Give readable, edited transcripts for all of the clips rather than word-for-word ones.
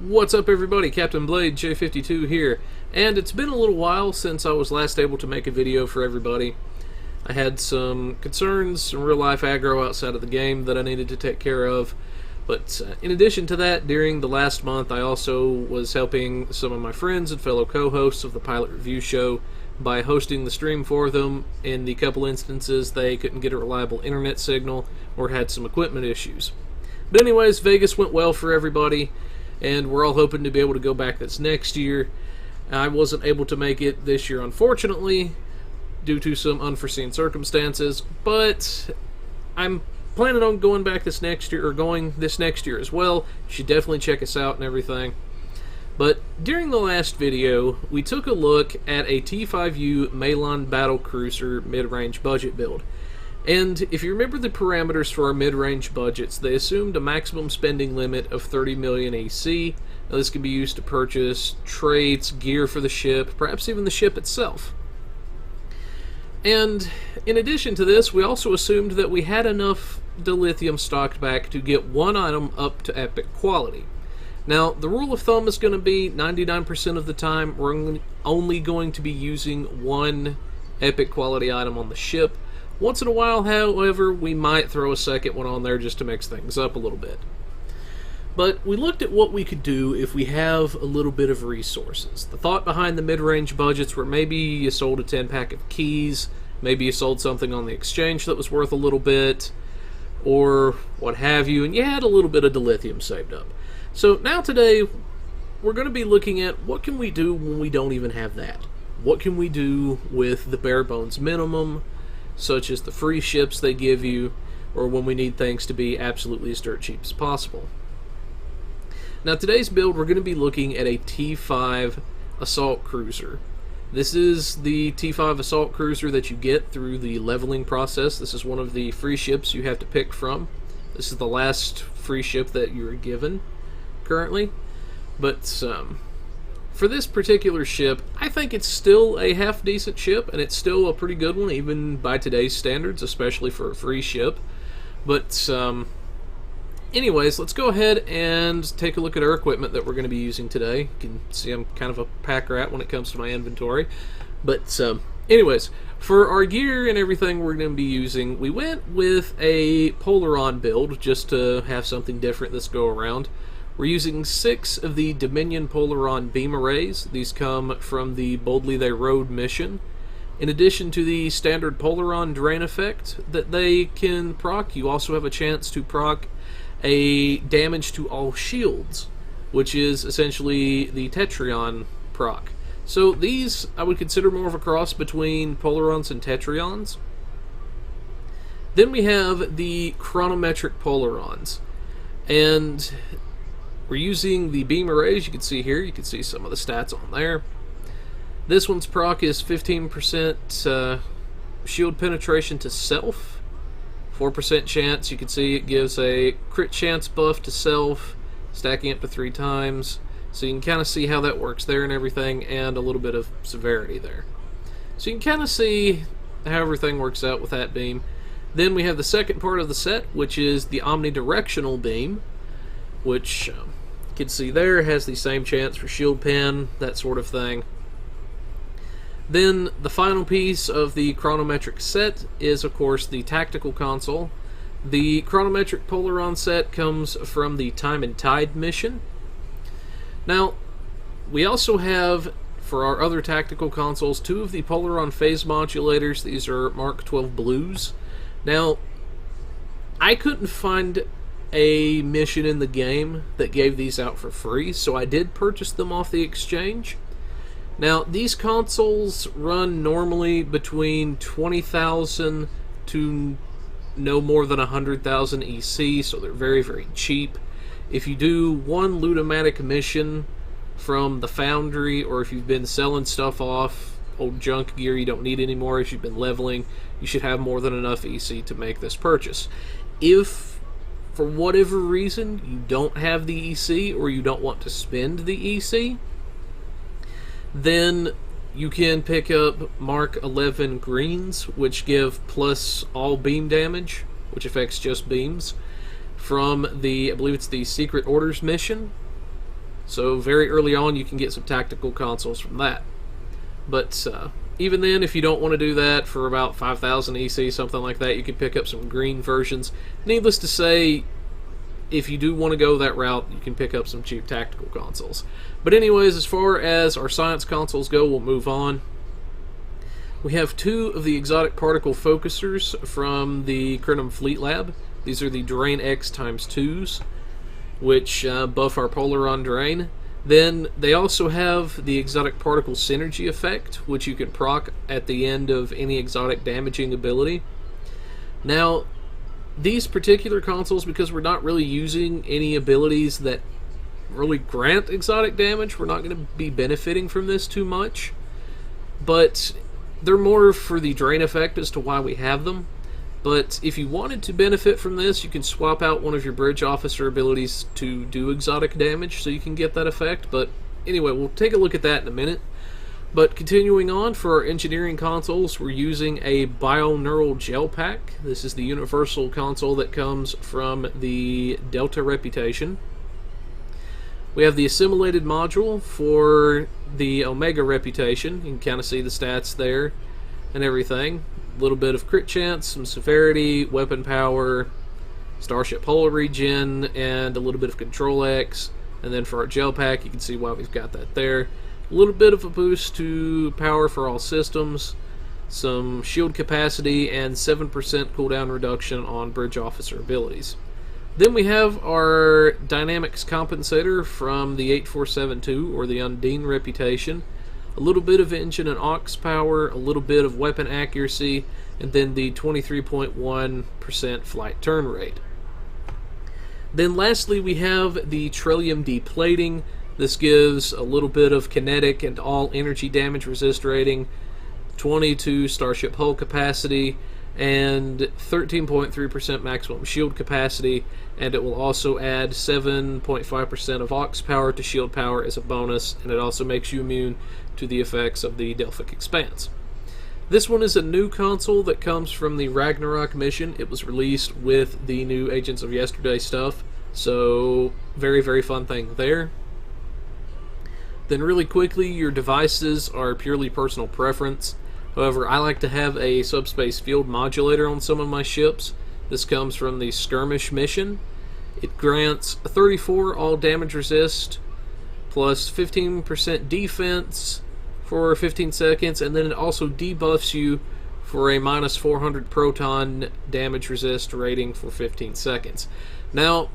What's up, everybody? Captain Blade J52 here, and it's been a little while since I was last able to make a video for everybody. I had some concerns, some real-life aggro outside of the game that I needed to take care of, but in addition to that, during the last month I also was helping some of my friends and fellow co-hosts of the Pilot Review Show by hosting the stream for them. In the couple instances they couldn't get a reliable internet signal or had some equipment issues. But anyways, Vegas went well for everybody, and we're all hoping to be able to go back this next year. I wasn't able to make it this year, unfortunately, due to some unforeseen circumstances, but I'm planning on going back this next year, or going this next year as well. You should definitely check us out and everything. But during the last video, we took a look at a T5U Malon Battle Cruiser mid-range budget build. And if you remember the parameters for our mid-range budgets, they assumed a maximum spending limit of 30 million EC. Now this can be used to purchase traits, gear for the ship, perhaps even the ship itself. And in addition to this, we also assumed that we had enough dilithium stocked back to get one item up to epic quality. Now, the rule of thumb is going to be 99% of the time we're only going to be using one epic quality item on the ship. Once in a while, however, we might throw a second one on there just to mix things up a little bit. But we looked at what we could do if we have a little bit of resources. The thought behind the mid-range budgets were maybe you sold a 10-pack of keys, maybe you sold something on the exchange that was worth a little bit, or what have you, and you had a little bit of dilithium saved up. So now today, we're going to be looking at what can we do when we don't even have that. What can we do with the bare bones minimum, such as the free ships they give you, or when we need things to be absolutely as dirt cheap as possible. Now today's build, we're going to be looking at a T5 assault cruiser. This is the T5 assault cruiser that you get through the leveling process. This is one of the free ships you have to pick from. This is the last free ship that you're given currently. But for this particular ship, I think it's still a half-decent ship, and it's still a pretty good one, even by today's standards, especially for a free ship. But anyways, let's go ahead and take a look at our equipment that we're going to be using today. You can see I'm kind of a pack rat when it comes to my inventory. But anyways, for our gear and everything we're going to be using, we went with a Polaron build just to have something different this go around. We're using 6 of the Dominion Polaron beam arrays. These come from the Boldly They Rode mission. In addition to the standard Polaron drain effect that they can proc, you also have a chance to proc a damage to all shields, which is essentially the Tetrion proc. So these I would consider more of a cross between Polarons and Tetrions. Then we have the chronometric Polarons, and we're using the beam arrays. You can see here, you can see some of the stats on there. This one's proc is 15% shield penetration to self, 4% chance. You can see it gives a crit chance buff to self, stacking up to 3 times. So you can kind of see how that works there and everything, and a little bit of severity there. So you can kind of see how everything works out with that beam. Then we have the second part of the set, which is the omnidirectional beam, which you can see there has the same chance for shield pen, that sort of thing. Then the final piece of the chronometric set is, of course, the tactical console. The chronometric Polaron set comes from the Time and Tide mission. Now, we also have, for our other tactical consoles, 2 of the Polaron phase modulators. These are Mark 12 Blues. Now, I couldn't find a mission in the game that gave these out for free, so I did purchase them off the exchange. Now, these consoles run normally between 20,000 to no more than 100,000 EC, so they're very, very cheap. If you do one Ludomatic mission from the Foundry, or if you've been selling stuff off, old junk gear you don't need anymore, if you've been leveling, you should have more than enough EC to make this purchase. If, for whatever reason, you don't have the EC, or you don't want to spend the EC, then you can pick up Mark 11 greens, which give plus all beam damage, which affects just beams, from the, I believe it's the Secret Orders mission. So very early on, you can get some tactical consoles from that. But even then, if you don't want to do that, for about 5,000 EC, something like that, you can pick up some green versions. Needless to say, if you do want to go that route, you can pick up some cheap tactical consoles. But anyways, as far as our science consoles go, we'll move on. We have 2 of the exotic particle focusers from the Crinum Fleet Lab. These are the Drain X ×2s, which buff our Polaron Drain. Then they also have the exotic particle synergy effect, which you can proc at the end of any exotic damaging ability. Now, these particular consoles, because we're not really using any abilities that really grant exotic damage, we're not going to be benefiting from this too much. But they're more for the drain effect as to why we have them. But if you wanted to benefit from this, you can swap out one of your bridge officer abilities to do exotic damage, so you can get that effect. But anyway, we'll take a look at that in a minute. But continuing on, for our engineering consoles, we're using a Bioneural Gel Pack. This is the universal console that comes from the Delta Reputation. We have the assimilated module for the Omega Reputation. You can kind of see the stats there and everything. A little bit of crit chance, some severity, weapon power, starship hull regen, and a little bit of control X. And then for our gel pack, you can see why we've got that there. A little bit of a boost to power for all systems, some shield capacity, and 7% cooldown reduction on bridge officer abilities. Then we have our dynamics compensator from the 8472, or the Undine Reputation. A little bit of engine and aux power, a little bit of weapon accuracy, and then the 23.1% flight turn rate. Then lastly, we have the Trillium Deplating. This gives a little bit of kinetic and all energy damage resist rating, 22 starship hull capacity, and 13.3% maximum shield capacity, and it will also add 7.5% of aux power to shield power as a bonus, and it also makes you immune to the effects of the Delphic Expanse. This one is a new console that comes from the Ragnarok mission. It was released with the new Agents of Yesterday stuff, so very, very fun thing there. Then really quickly, your devices are purely personal preference. However, I like to have a subspace field modulator on some of my ships. This comes from the Skirmish mission. It grants 34 all damage resist, plus 15% defense for 15 seconds, and then it also debuffs you for a minus 400 proton damage resist rating for 15 seconds. Now,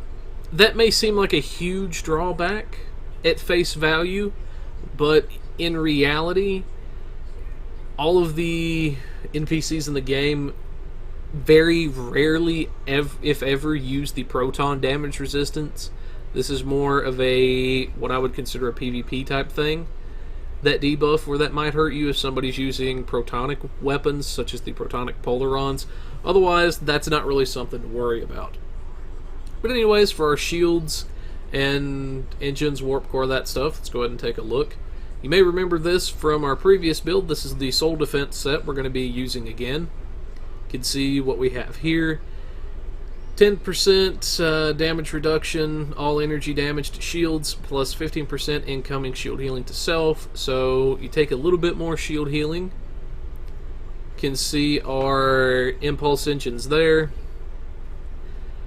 that may seem like a huge drawback at face value, but in reality, all of the NPCs in the game very rarely, if ever, use the proton damage resistance. This is more of a, what I would consider a PvP type thing. That debuff where that might hurt you if somebody's using protonic weapons, such as the protonic polarons. Otherwise, that's not really something to worry about. But anyways, for our shields and engines, warp core, that stuff, let's go ahead and take a look. You may remember this from our previous build. This is the Soul Defense set we're going to be using again. You can see what we have here. 10% damage reduction, all energy damage to shields, plus 15% incoming shield healing to self. So you take a little bit more shield healing. You can see our impulse engines there.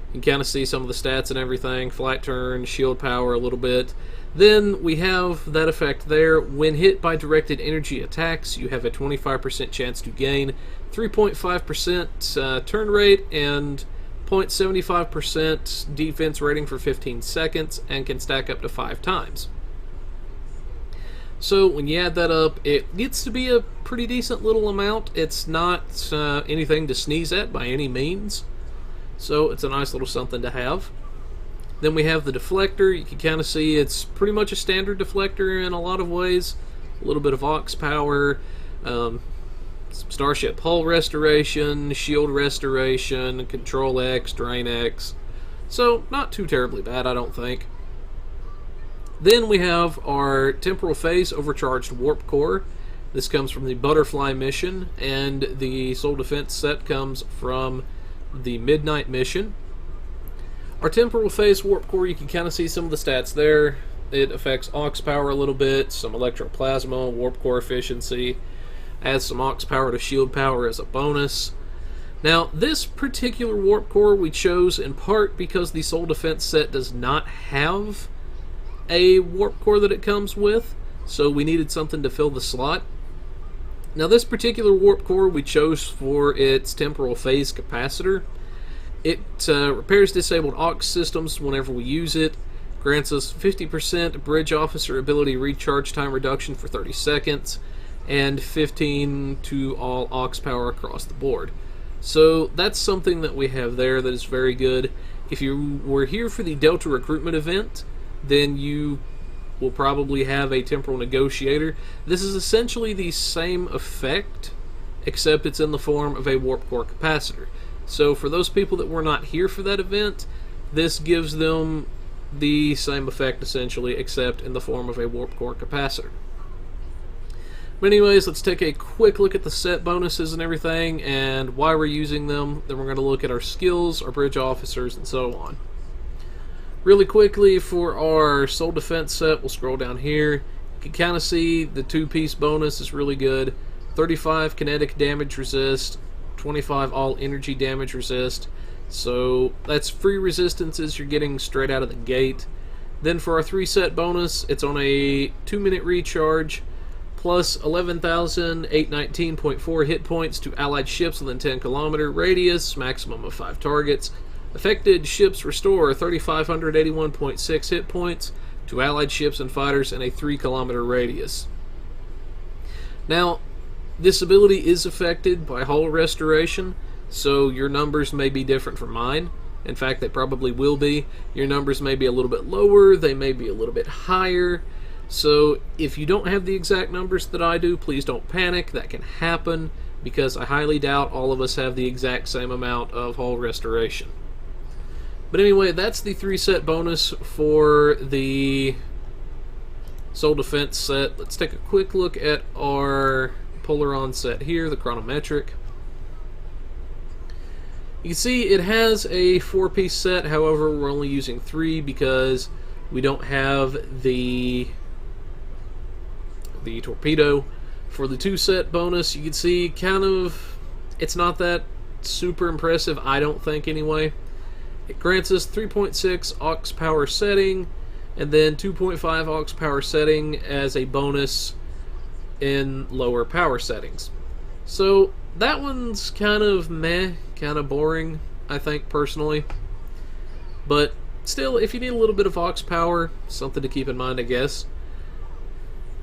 You can kind of see some of the stats and everything. Flight turn, shield power a little bit. Then we have that effect there. When hit by directed energy attacks, you have a 25% chance to gain 3.5% turn rate and 0.75% defense rating for 15 seconds, and can stack up to 5 times. So when you add that up, it gets to be a pretty decent little amount. It's not anything to sneeze at by any means, so it's a nice little something to have. Then we have the deflector. You can kind of see it's pretty much a standard deflector in a lot of ways. A little bit of aux power, some starship hull restoration, shield restoration, control X, drain X. So not too terribly bad, I don't think. Then we have our temporal phase overcharged warp core. This comes from the Butterfly mission, and the Soul Defense set comes from the Midnight mission. Our temporal phase warp core, you can kind of see some of the stats there. It affects aux power a little bit, some electroplasma, warp core efficiency, adds some aux power to shield power as a bonus. Now, this particular warp core we chose in part because the Soul Defense set does not have a warp core that it comes with, so we needed something to fill the slot. Now, this particular warp core we chose for its temporal phase capacitor. It repairs disabled aux systems whenever we use it, grants us 50% bridge officer ability recharge time reduction for 30 seconds, and 15 to all aux power across the board. So that's something that we have there that is very good. If you were here for the Delta recruitment event, then you will probably have a temporal negotiator. This is essentially the same effect, except it's in the form of a warp core capacitor. So for those people that were not here for that event, this gives them the same effect essentially, except in the form of a warp core capacitor. But anyways, let's take a quick look at the set bonuses and everything and why we're using them. Then we're going to look at our skills, our bridge officers, and so on. Really quickly, for our Soul Defense set, we'll scroll down here. You can kind of see the two-piece bonus is really good. 35 kinetic damage resist, 25 all energy damage resist. So that's free resistances you're getting straight out of the gate. Then for our 3-set bonus, it's on a 2-minute recharge, plus 11,819.4 hit points to allied ships within 10-kilometer radius, maximum of 5 targets. Affected ships restore 3,581.6 hit points to allied ships and fighters in a 3-kilometer radius. Now, this ability is affected by hull restoration, so your numbers may be different from mine. In fact, they probably will be. Your numbers may be a little bit lower, they may be a little bit higher. So if you don't have the exact numbers that I do, please don't panic. That can happen because I highly doubt all of us have the exact same amount of hull restoration. But anyway, that's the 3-set bonus for the Soul Defense set. Let's take a quick look at our Polaron set here, the chronometric. You can see it has a 4-piece set, however we're only using 3 because we don't have the torpedo. For the 2-set bonus, you can see kind of, it's not that super impressive, I don't think anyway. It grants us 3.6 aux power setting, and then 2.5 aux power setting as a bonus in lower power settings. So that one's kind of meh, kind of boring, I think, personally. But still, if you need a little bit of aux power, something to keep in mind, I guess.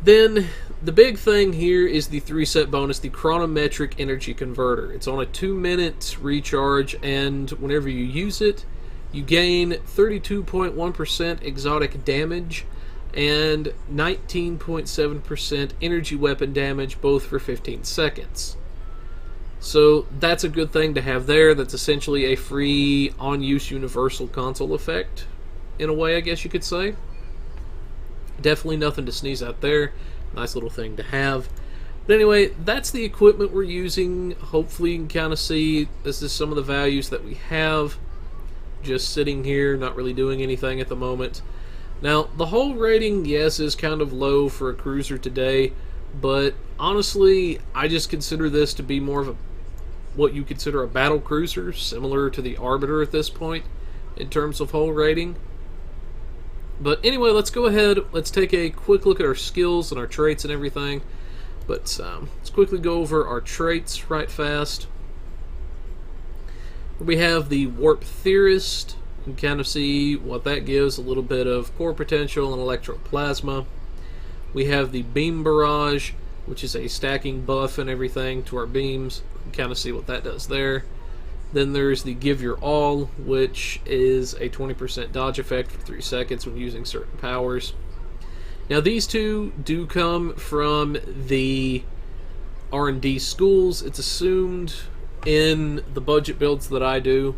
Then the big thing here is the 3-set bonus, the chronometric energy converter. It's on a 2-minute recharge, and whenever you use it, you gain 32.1% exotic damage and 19.7% energy weapon damage, both for 15 seconds. So that's a good thing to have there. That's essentially a free on-use universal console effect, in a way, I guess you could say. Definitely nothing to sneeze at there. Nice little thing to have. But anyway, that's the equipment we're using. Hopefully you can kind of see this is some of the values that we have. Just sitting here, not really doing anything at the moment. Now, the hull rating, yes, is kind of low for a cruiser today, but honestly, I just consider this to be more of what you consider a battle cruiser, similar to the Arbiter at this point, in terms of hull rating. But anyway, let's go ahead, let's take a quick look at our skills and our traits and everything. But let's quickly go over our traits right fast. We have the Warp Theorist. You can kind of see what that gives, a little bit of core potential and electroplasma. We have the Beam Barrage, which is a stacking buff and everything to our beams. You can kind of see what that does there. Then there's the Give Your All, which is a 20% dodge effect for 3 seconds when using certain powers. Now these two do come from the R&D schools. It's assumed in the budget builds that I do,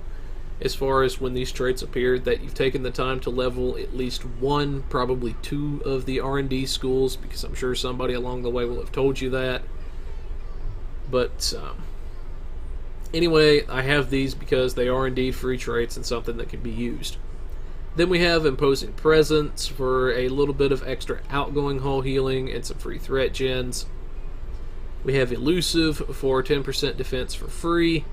as far as when these traits appeared, that you've taken the time to level at least 1, probably 2 of the R&D schools, because I'm sure somebody along the way will have told you that. But anyway, I have these because they are indeed free traits and something that can be used. Then we have Imposing Presence for a little bit of extra outgoing hull healing and some free threat gens. We have Elusive for 10% defense for free.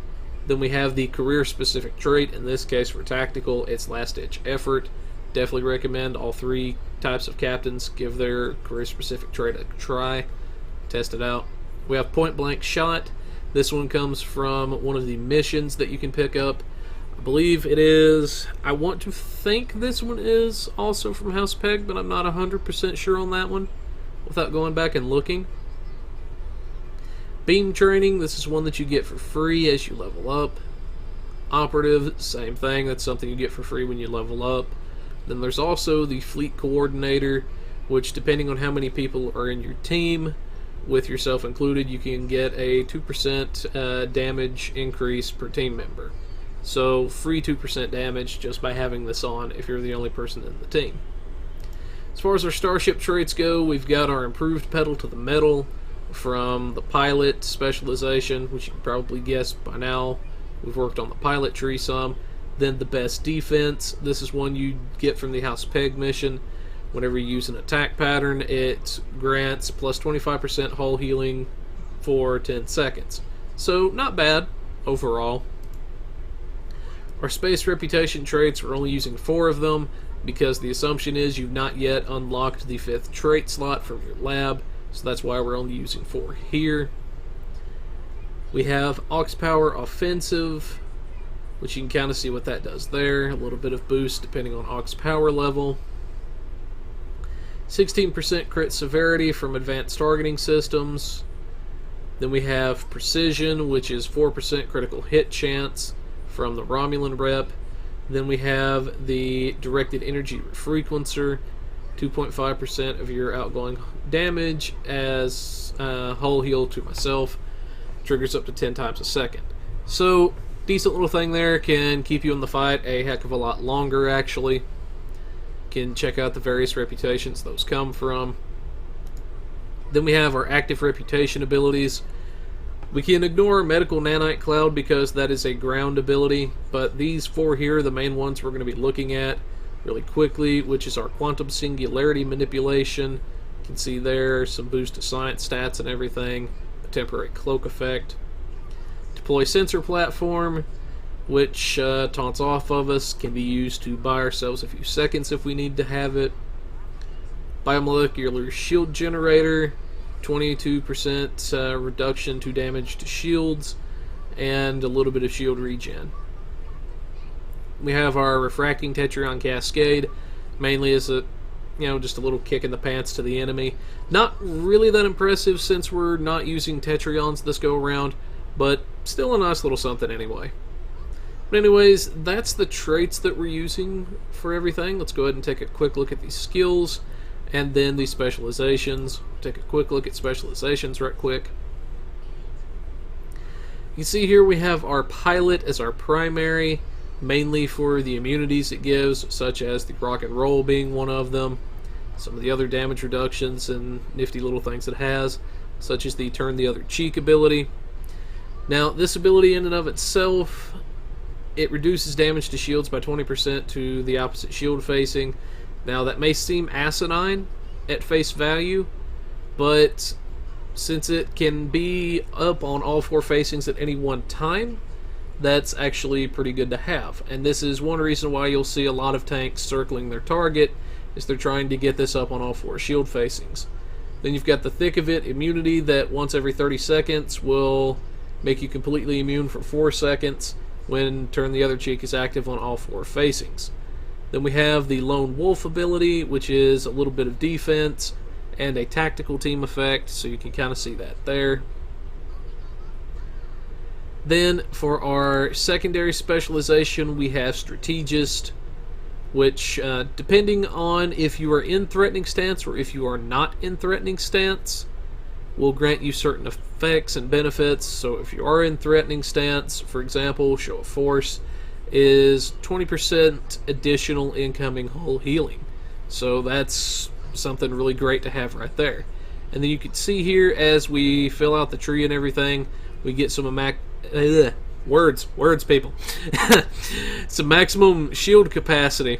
Then we have the career-specific trait. In this case, for tactical, it's Last-Ditch Effort. Definitely recommend all three types of captains give their career-specific trait a try. Test it out. We have Point Blank Shot. This one comes from one of the missions that you can pick up. I believe it is... I want to think this one is also from House Peg, but I'm not 100% sure on that one without going back and looking. Beam Training, this is one that you get for free as you level up. Operative, same thing, that's something you get for free when you level up. Then there's also the Fleet Coordinator, which depending on how many people are in your team, with yourself included, you can get a 2% damage increase per team member. So free 2% damage just by having this on if you're the only person in the team. As far as our Starship traits go, we've got our Improved Pedal to the Metal from the Pilot specialization, which you can probably guess by now. We've worked on the Pilot tree some. Then the Best Defense. This is one you get from the House Peg mission. Whenever you use an attack pattern, it grants plus 25% hull healing for 10 seconds. So, not bad overall. Our Space Reputation traits, we're only using 4 of them because the assumption is you've not yet unlocked the 5th trait slot from your lab. So that's why we're only using 4 here. We have Aux Power Offensive, which you can kind of see what that does there. A little bit of boost depending on Aux Power level. 16% crit severity from advanced targeting systems. Then we have Precision, which is 4% critical hit chance from the Romulan rep. Then we have the Directed Energy Frequencer, 2.5% of your outgoing damage as hull heal to myself. Triggers up to 10 times a second. So, decent little thing there. Can keep you in the fight a heck of a lot longer, actually. Can check out the various reputations those come from. Then we have our active reputation abilities. We can ignore Medical Nanite Cloud because that is a ground ability, but these 4 here are the main ones we're going to be looking at really quickly, which is our Quantum Singularity Manipulation. You can see there some boost to science stats and everything. A temporary cloak effect. Deploy Sensor Platform, which taunts off of us, can be used to buy ourselves a few seconds if we need to have it. Biomolecular Shield Generator, 22% reduction to damage to shields, and a little bit of shield regen. We have our Refracting Tetrion Cascade, mainly as a, just a little kick in the pants to the enemy. Not really that impressive since we're not using Tetrions this go around, but still a nice little something anyway. But anyways, that's the traits that we're using for everything. Let's go ahead and take a quick look at these skills, and then the specializations. Take a quick look at specializations right quick. You can see here we have our Pilot as our primary, mainly for the immunities it gives, such as the Rock and Roll being one of them. Some of the other damage reductions and nifty little things it has, such as the Turn the Other Cheek ability. Now, this ability in and of itself, it reduces damage to shields by 20% to the opposite shield facing. Now, that may seem asinine at face value, but since it can be up on all 4 facings at any one time, that's actually pretty good to have. And this is one reason why you'll see a lot of tanks circling their target, is they're trying to get this up on all 4 shield facings. Then you've got the Thick of It immunity that once every 30 seconds will make you completely immune for 4 seconds when Turn the Other Cheek is active on all 4 facings. Then we have the Lone Wolf ability, which is a little bit of defense and a tactical team effect, so you can kind of see that there. Then for our secondary specialization, we have Strategist, which depending on if you are in threatening stance or if you are not in threatening stance, will grant you certain effects and benefits. So if you are in threatening stance, for example, Show of Force is 20% additional incoming hull healing. So that's something really great to have right there. And then you can see here as we fill out the tree and everything, we get some words people some maximum shield capacity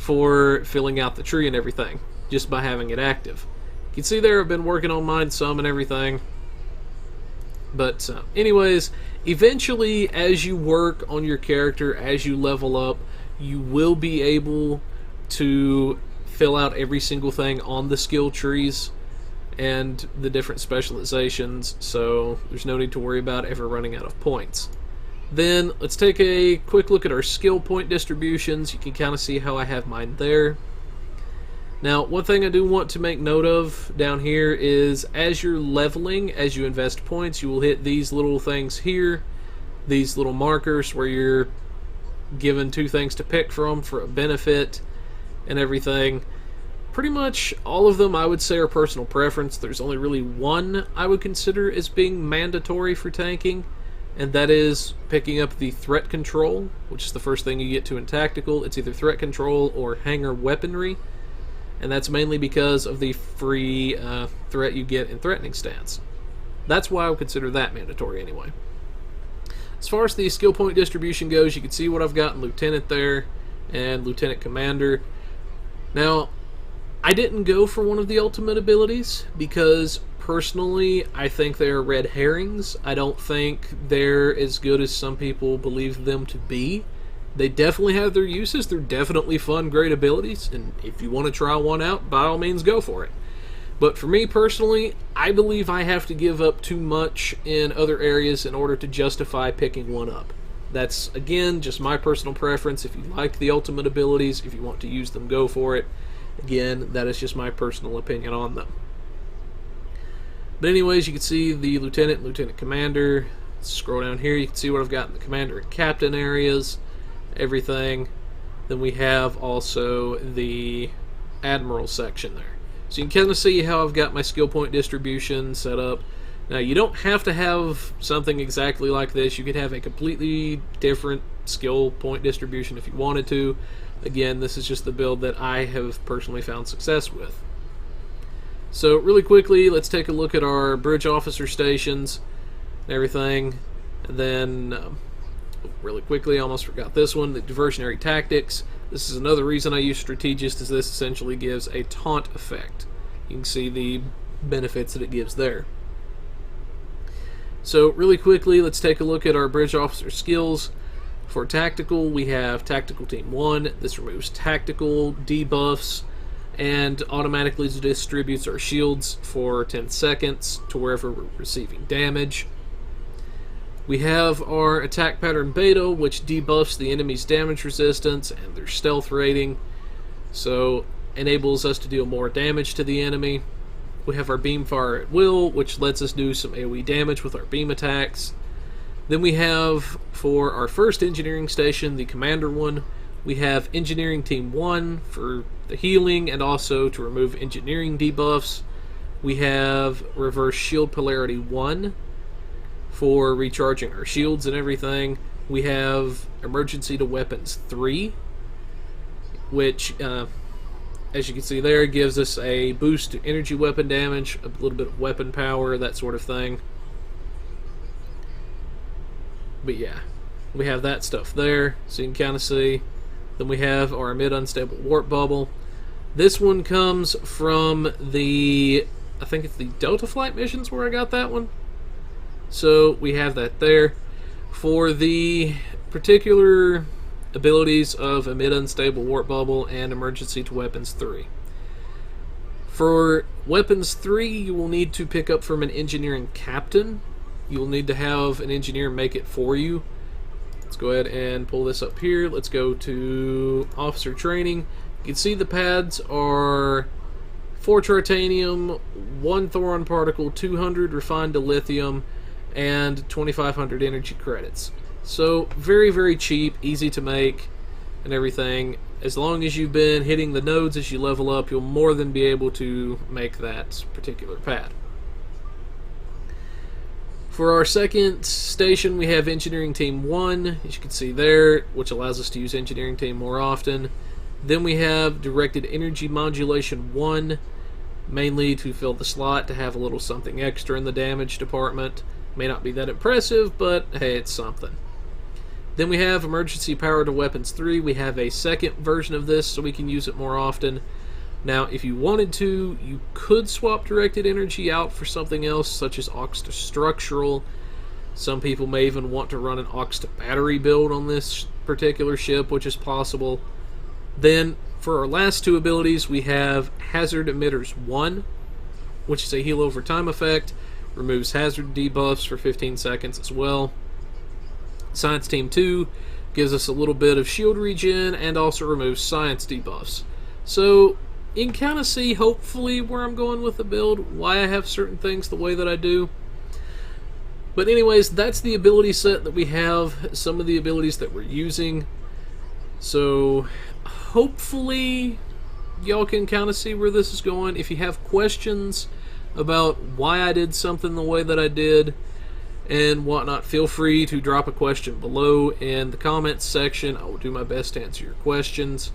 for filling out the tree and everything, just by having it active. You can see there I've been working on mine some and everything. But anyways, eventually as you work on your character, as you level up, you will be able to fill out every single thing on the skill trees and the different specializations, so there's no need to worry about ever running out of points. Then let's take a quick look at our skill point distributions. You can kind of see how I have mine there. Now, one thing I do want to make note of down here is as you're leveling, as you invest points, you will hit these little things here, these little markers where you're given 2 things to pick from for a benefit and everything. Pretty much all of them I would say are personal preference. There's only really one I would consider as being mandatory for tanking, and that is picking up the threat control, which is the first thing you get to in tactical. It's either threat control or hanger weaponry, and that's mainly because of the free threat you get in threatening stance. That's why I would consider that mandatory anyway. As far as the skill point distribution goes, you can see what I've got in Lieutenant there and Lieutenant Commander. Now, I didn't go for one of the ultimate abilities because personally I think they're red herrings. I don't think they're as good as some people believe them to be. They definitely have their uses. They're definitely fun, great abilities, and if you want to try one out, by all means go for it. But for me personally, I believe I have to give up too much in other areas in order to justify picking one up. That's, again, just my personal preference. If you like the ultimate abilities, if you want to use them, go for it. Again, that is just my personal opinion on them. But anyways, you can see the Lieutenant and Lieutenant Commander. Scroll down here, you can see what I've got in the Commander and Captain areas, everything. Then we have also the Admiral section there. So you can kind of see how I've got my skill point distribution set up. Now, you don't have to have something exactly like this. You could have a completely different skill point distribution if you wanted to. Again, this is just the build that I have personally found success with. So really quickly, let's take a look at our bridge officer stations and everything. And then really quickly, I almost forgot this one, the diversionary tactics. This is another reason I use strategist, is this essentially gives a taunt effect. You can see the benefits that it gives there. So really quickly, let's take a look at our bridge officer skills. For tactical, we have Tactical Team 1. This removes tactical debuffs and automatically distributes our shields for 10 seconds to wherever we're receiving damage. We have our Attack Pattern Beta, which debuffs the enemy's damage resistance and their stealth rating, so enables us to deal more damage to the enemy. We have our Beam Fire at Will, which lets us do some AoE damage with our beam attacks. Then we have, for our first engineering station, the Commander one, we have Engineering Team 1 for the healing and also to remove engineering debuffs. We have Reverse Shield Polarity 1 for recharging our shields and everything. We have Emergency to Weapons 3, which, as you can see there, gives us a boost to energy weapon damage, a little bit of weapon power, that sort of thing. But yeah, we have that stuff there, so you can kind of see. Then we have our Mid-Unstable Warp Bubble. This one comes from the, I think it's the Delta Flight missions where I got that one. So we have that there. For the particular abilities of a Mid-Unstable Warp Bubble and Emergency to Weapons 3. For Weapons 3, you will need to pick up from an Engineering Captain. You will need to have an engineer make it for you. Let's go ahead and pull this up here. Let's go to Officer Training. You can see the pads are 4 Tritanium, 1 Thoron Particle, 200 Refined Dilithium, and 2,500 energy credits. So very, very cheap, easy to make, and everything. As long as you've been hitting the nodes as you level up, you'll more than be able to make that particular pad. For our second station, we have Engineering Team 1, as you can see there, which allows us to use Engineering Team more often. Then we have Directed Energy Modulation 1, mainly to fill the slot, to have a little something extra in the damage department. May not be that impressive, but hey, it's something. Then we have emergency power to weapons 3. We have a second version of this so we can use it more often. Now, if you wanted to, you could swap directed energy out for something else, such as aux to structural. Some people may even want to run an aux to battery build on this particular ship, which is possible. Then, for our last two abilities, we have Hazard Emitters 1, which is a heal over time effect. Removes hazard debuffs for 15 seconds as well. Science Team 2 gives us a little bit of shield regen and also removes science debuffs. So, you can kind of see, hopefully, where I'm going with the build, why I have certain things the way that I do. But anyways, that's the ability set that we have, some of the abilities that we're using. So, hopefully, y'all can kind of see where this is going. If you have questions about why I did something the way that I did and whatnot, feel free to drop a question below in the comments section. I will do my best to answer your questions.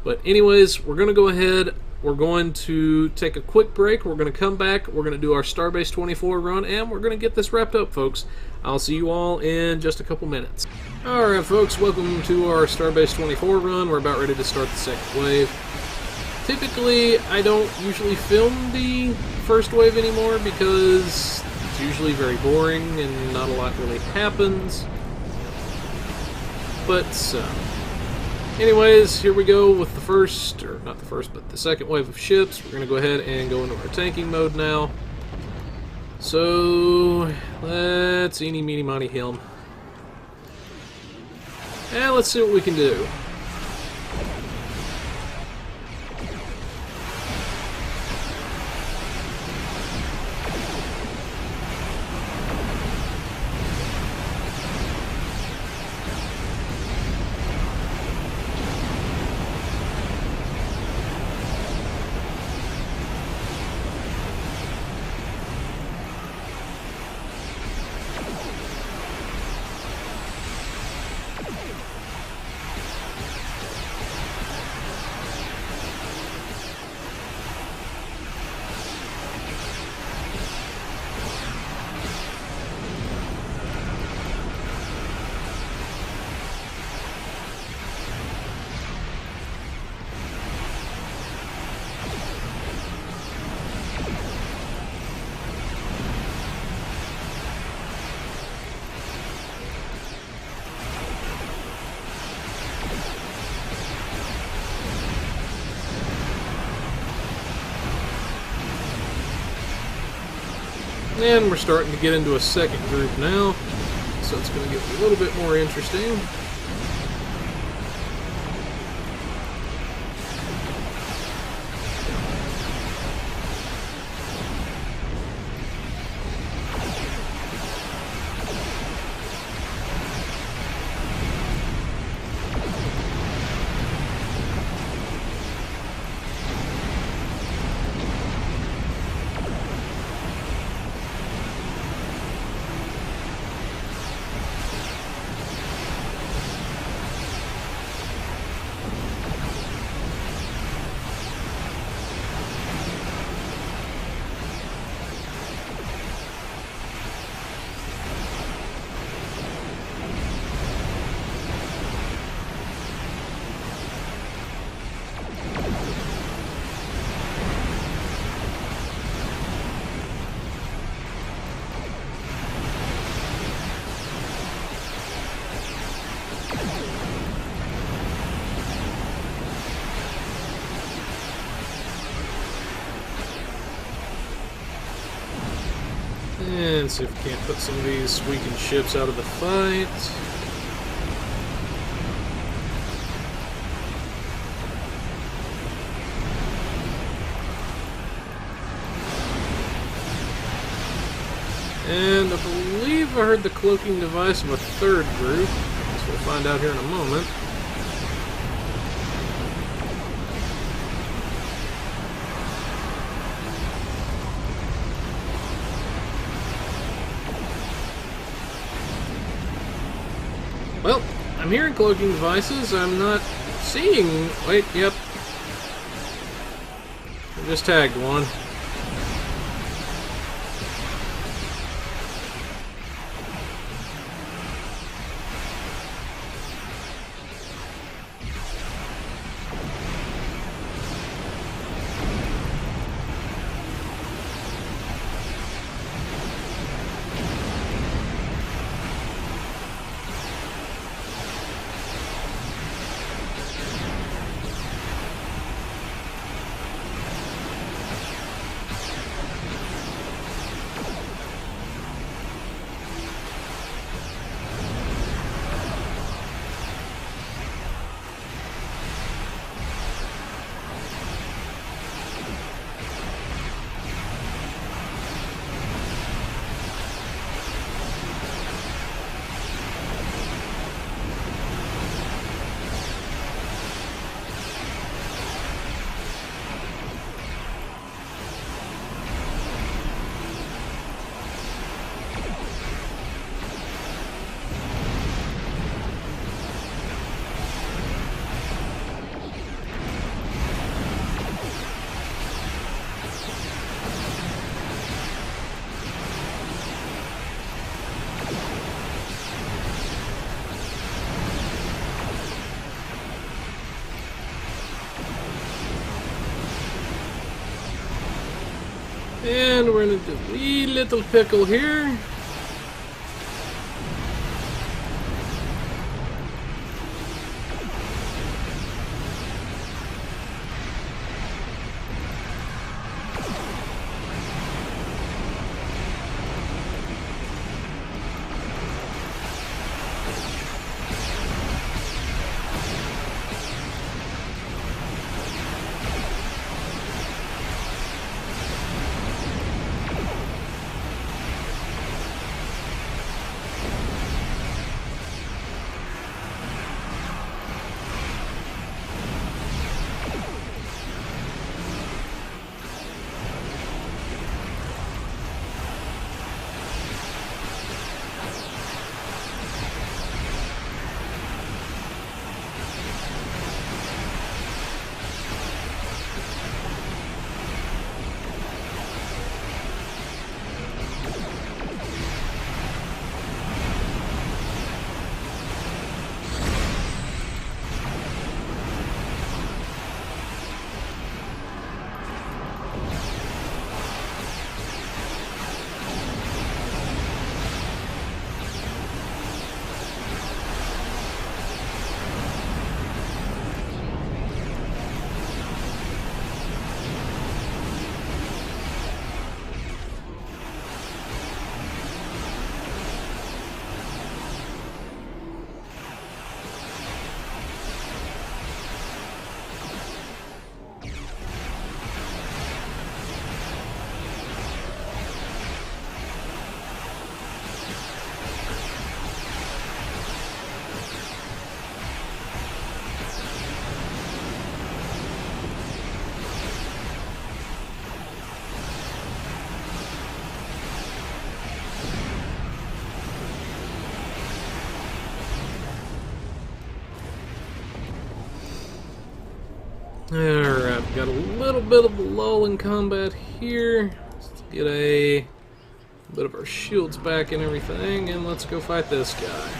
But anyways, we're going to go ahead, we're going to take a quick break, we're going to come back, we're going to do our Starbase 24 run, and we're going to get this wrapped up, folks. I'll see you all in just a couple minutes. Alright folks, welcome to our Starbase 24 run. We're about ready to start the second wave. Typically, I don't usually film the first wave anymore because it's usually very boring and not a lot really happens. But, anyways, here we go with the first, or not the first, but the second wave of ships. We're going to go ahead and go into our tanking mode now. So, let's eeny, meeny, miny, him. And let's see what we can do. And we're starting to get into a second group now, so it's going to get a little bit more interesting. And see if we can't put some of these weakened ships out of the fight. And I believe I heard the cloaking device of a third group. Guess we'll find out here in a moment. Well, I'm hearing cloaking devices. I'm not seeing... Wait, yep. I just tagged one. And we're in a wee little pickle here. Alright, got a little bit of a lull in combat here. Let's get a bit of our shields back and everything, and let's go fight this guy.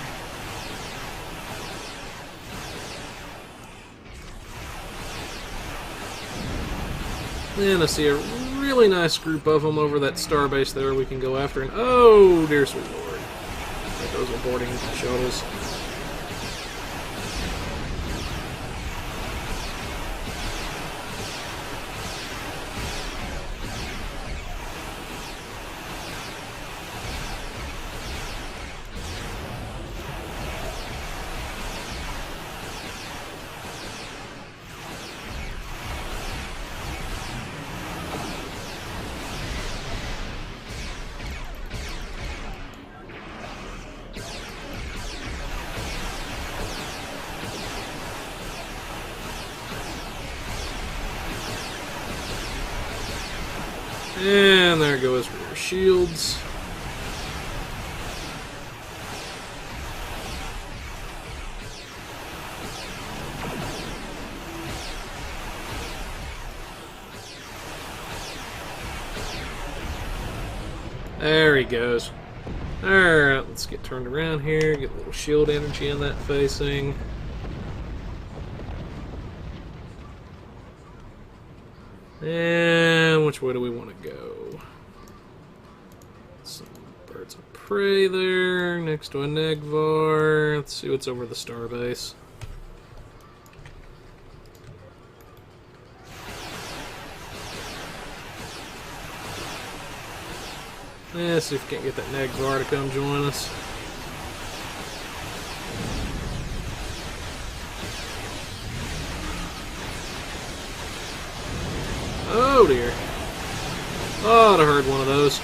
And I see a really nice group of them over that starbase there we can go after. And oh, dear sweet lord. Like those are boarding shuttles. And there goes for your shields. There he goes. Alright, let's get turned around here, get a little shield energy in that facing. And which way do we want to go? Some birds of prey there, next to a Negvar. Let's see what's over the starbase. Let's see if we can't get that Negvar to come join us. Oh dear. Oh, I'd have heard one of those.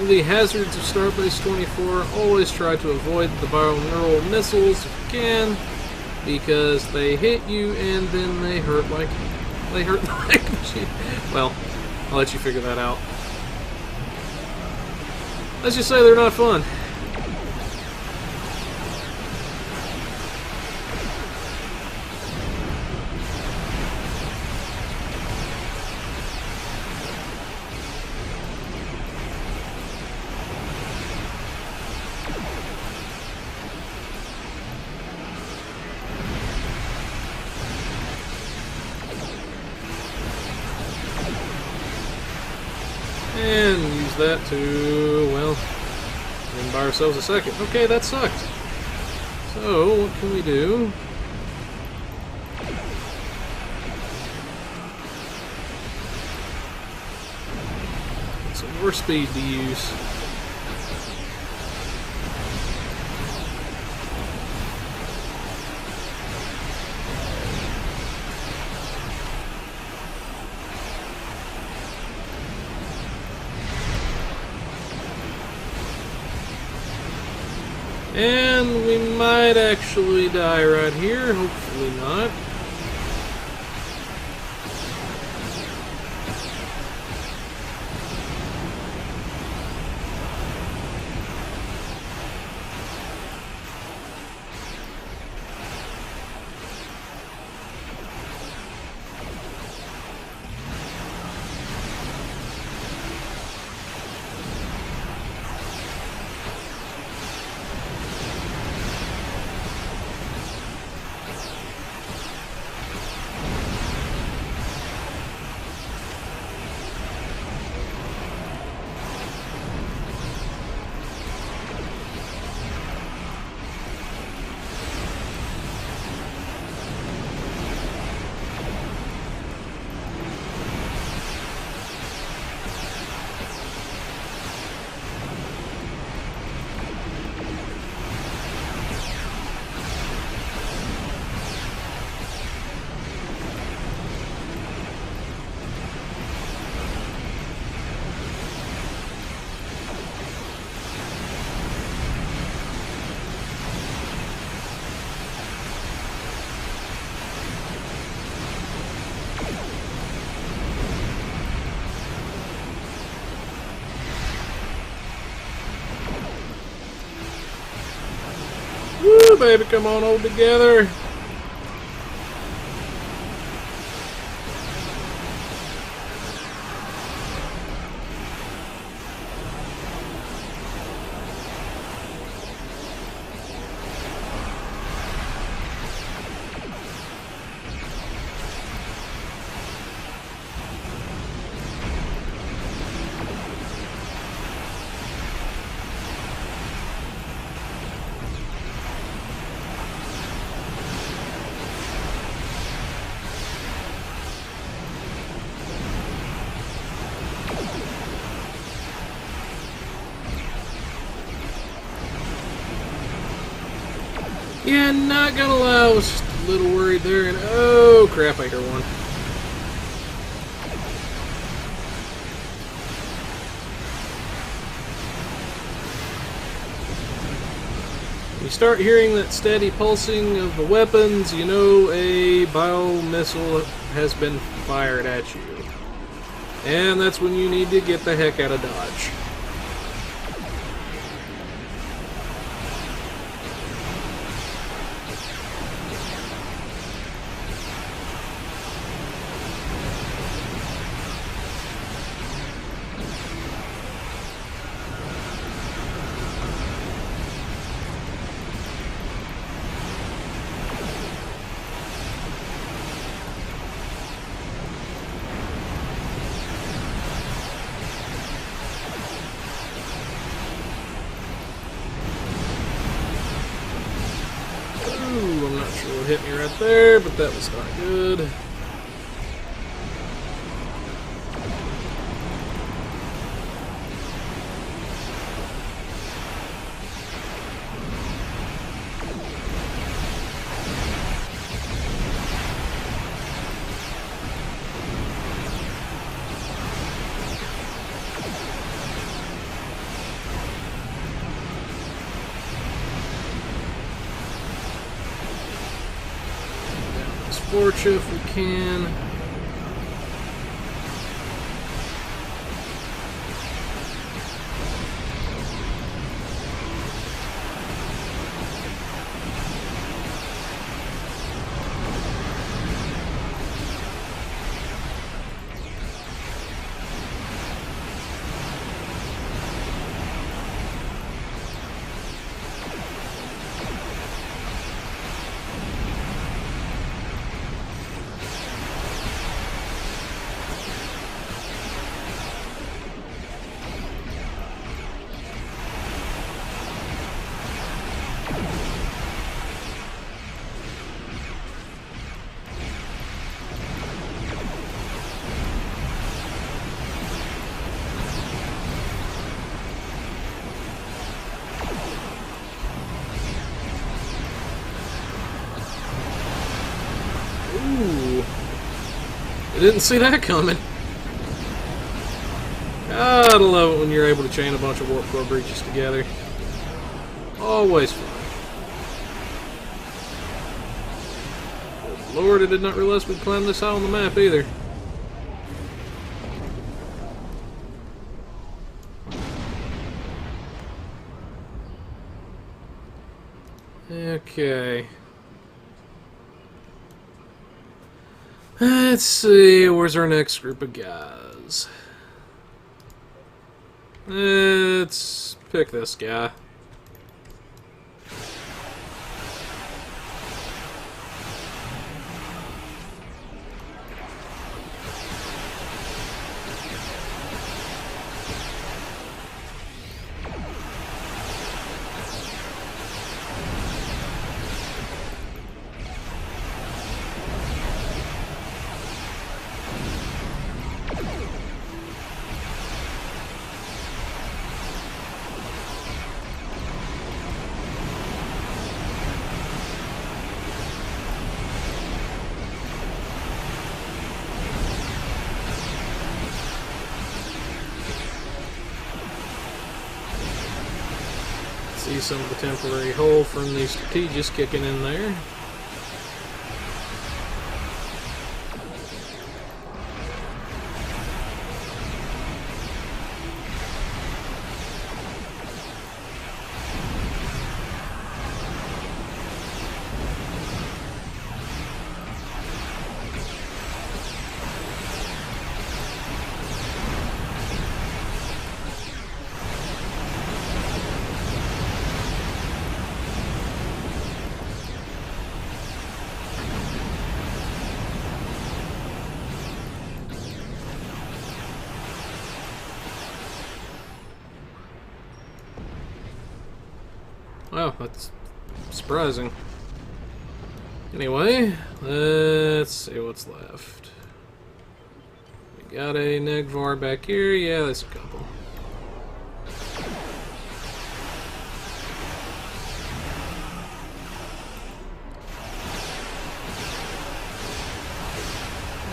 The hazards of Starbase 24, always try to avoid the binaural missiles if you can, because they hit you and then they hurt like well, I'll let you figure that out. Let's just say they're not fun. use that to, well, and buy ourselves a second. Okay, that sucked. So, what can we do? Some more speed to use. And we might actually die right here. Hopefully not. Woo, baby, come on, hold together. Yeah, not gonna lie, I was just a little worried there, and oh crap, I hear one. You start hearing that steady pulsing of the weapons, you know a bio missile has been fired at you. And that's when you need to get the heck out of Dodge. Ooh, I'm not sure what hit me right there, but that was not good. Scorch if we can. Ooh. I didn't see that coming. Gotta love it when you're able to chain a bunch of warp core breaches together. Always fun. Good Lord, I did not realize we'd climb this high on the map either. Okay. Let's see, where's our next group of guys? Let's pick this guy. See some of the temporary hull from the strategist kicking in there. Wow, that's surprising. Anyway, let's see what's left. We got a Negvar back here. Yeah, there's a couple.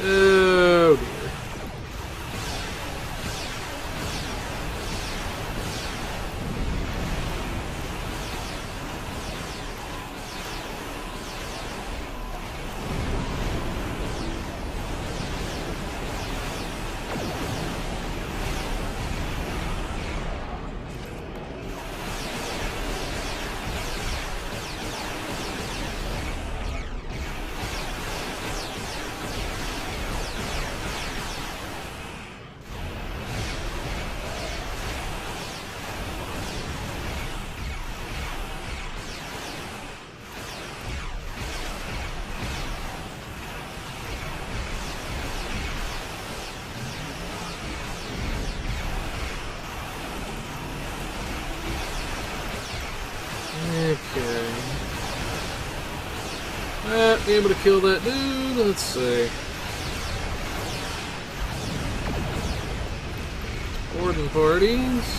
Oh dear. Okay. Be able to kill that dude. Let's see. Orden parties.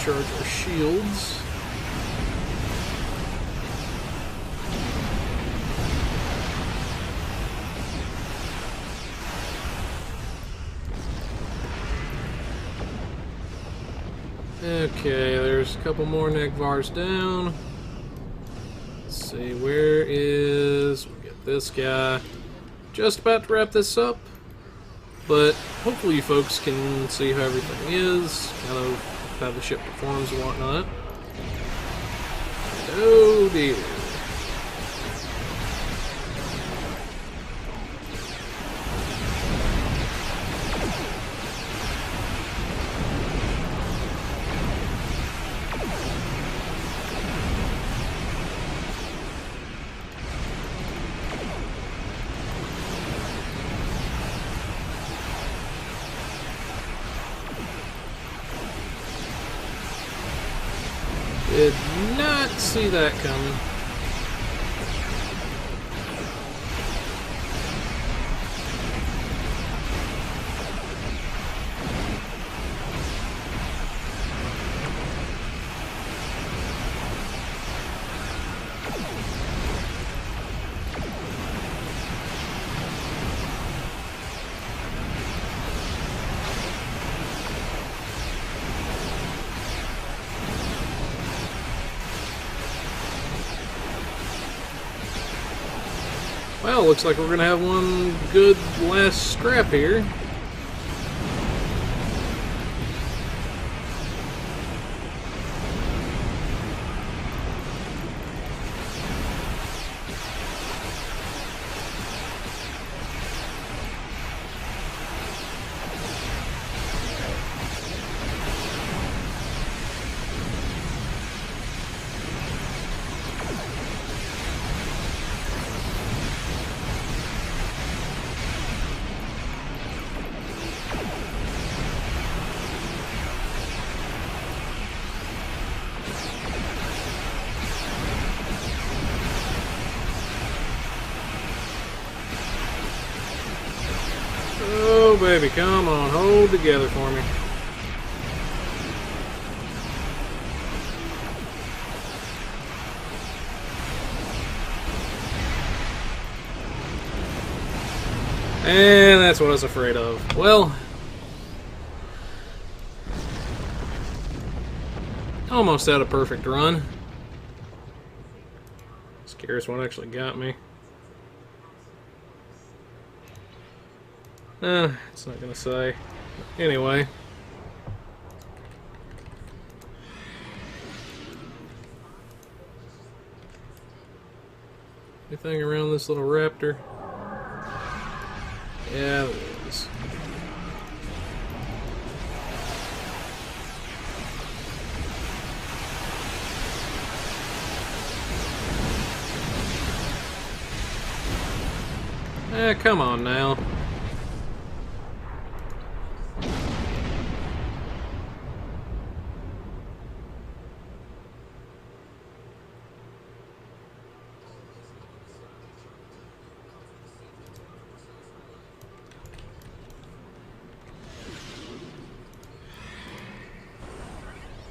Charge our shields. Okay, there's a couple more Negvars down. Let's see, where is... we got this guy. Just about to wrap this up, but hopefully you folks can see how everything is, kind of how the ship performs and whatnot. Oh dear. Did not see that coming. Well, looks like we're going to have one good last scrap here. Oh, baby, come on, hold together for me. And that's what I was afraid of. Well, almost had a perfect run. Scares what actually got me. It's not gonna say. Anyway. Anything around this little raptor? Yeah, there is. Come on now.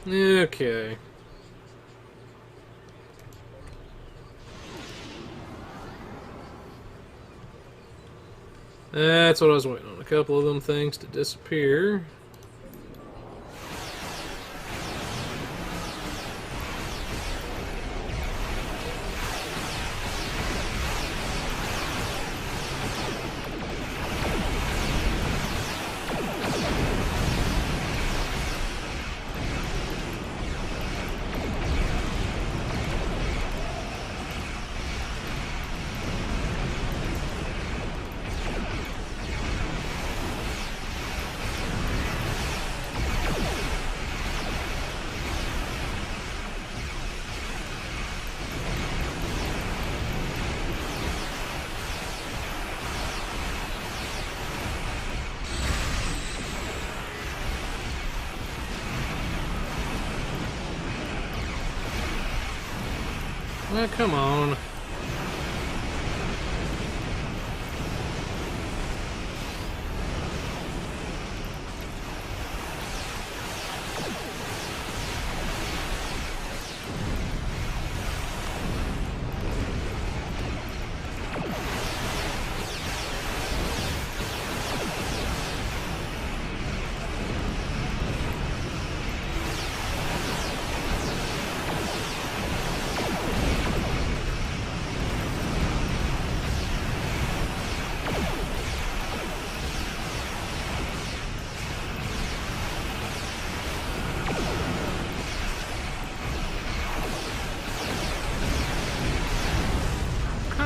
Okay. That's what I was waiting on. A couple of them things to disappear. Well, come on.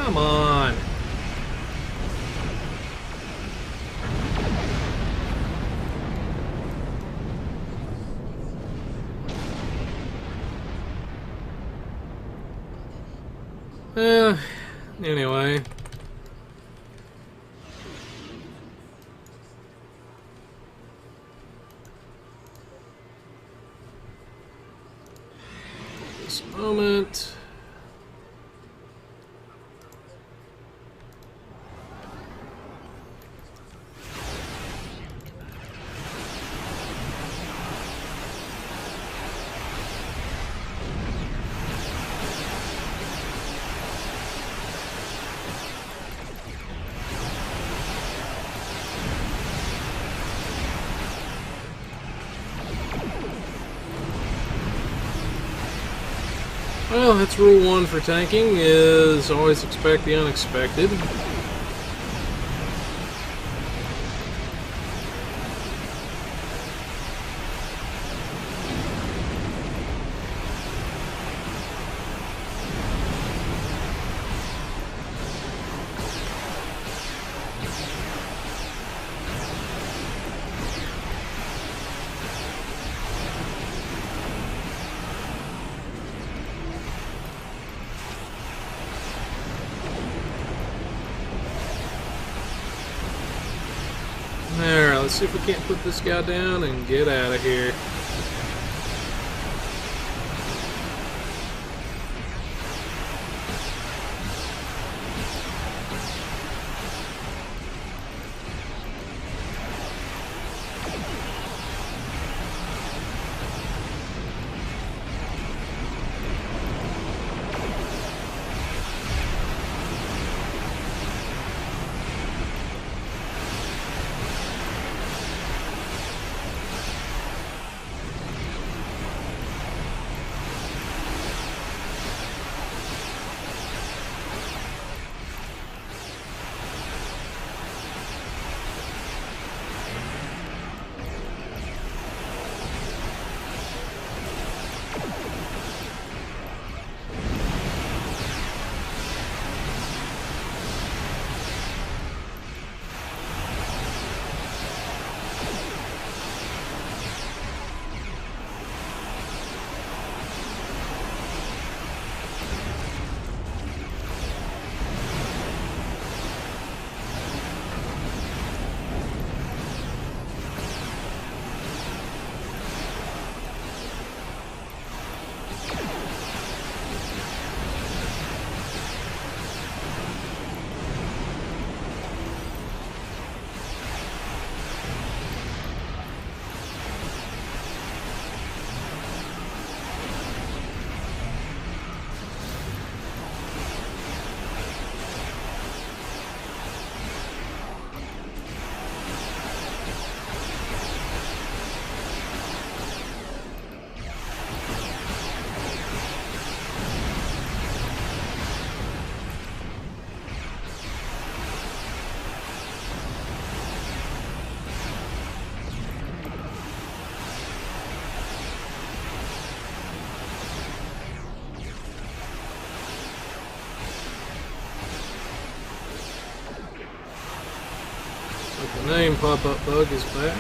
Come on. Anyway. This moment. Well, that's rule one for tanking, is always expect the unexpected. Alright, let's see if we can't put this guy down and get out of here. The name pop-up bug is back.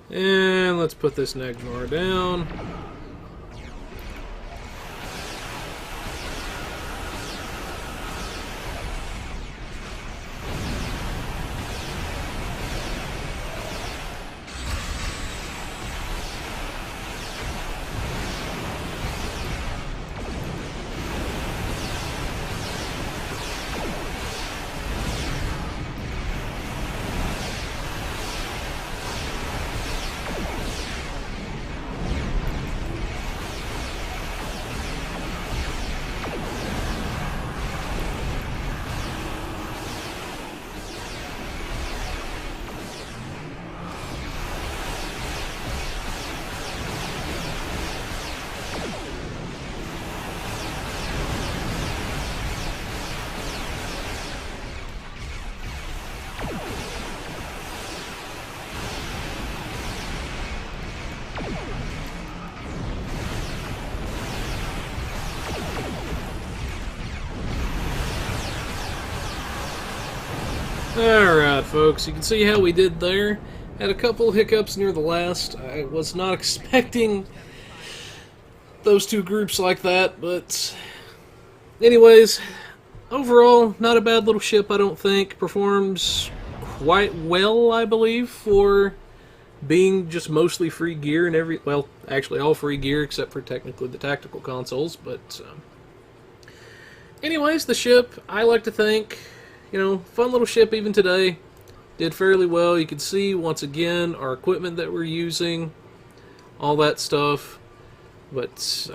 And let's put this Negmar down. Alright folks, you can see how we did there. Had a couple hiccups near the last. I was not expecting those two groups like that, but anyways, overall, not a bad little ship, I don't think. Performs quite well, I believe, for being just mostly free gear and well, actually all free gear except for technically the tactical consoles, but anyways, the ship, I like to think, fun little ship even today. did fairly well. You can see, once again, our equipment that we're using, all that stuff. But,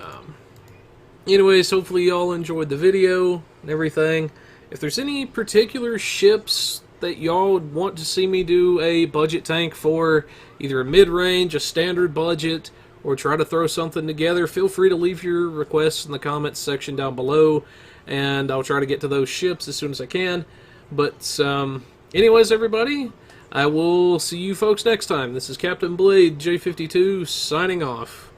anyways, hopefully y'all enjoyed the video and everything. If there's any particular ships that y'all would want to see me do a budget tank for, either a mid-range, a standard budget, or try to throw something together, feel free to leave your requests in the comments section down below, and I'll try to get to those ships as soon as I can. But, anyways, everybody, I will see you folks next time. This is Captain Blade J52 signing off.